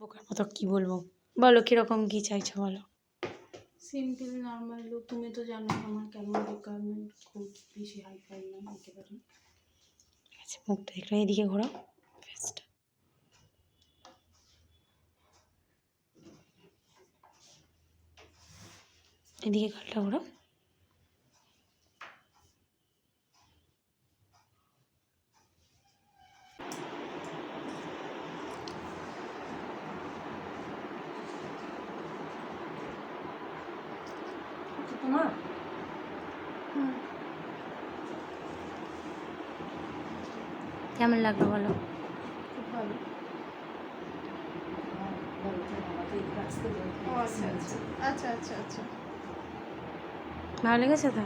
বোকার মতো কী বলবো, বলো কীরকম কী চাইছো বলো। সিম্পল নর্মাল লুক, তুমি তো জানো আমার কেমন রিকোয়ারমেন্ট, খুব বেশি হাই ফাই না একেবারে। আচ্ছা মুখটা একটু এদিকে ঘোরাও, ফেসটা এদিকে, গালটা ঘোরাও। তোমার কেমন লাগলো বলো। খুব ভালো। আচ্ছা আচ্ছা আচ্ছা আচ্ছা আচ্ছা। ভালো লেগেছে তো?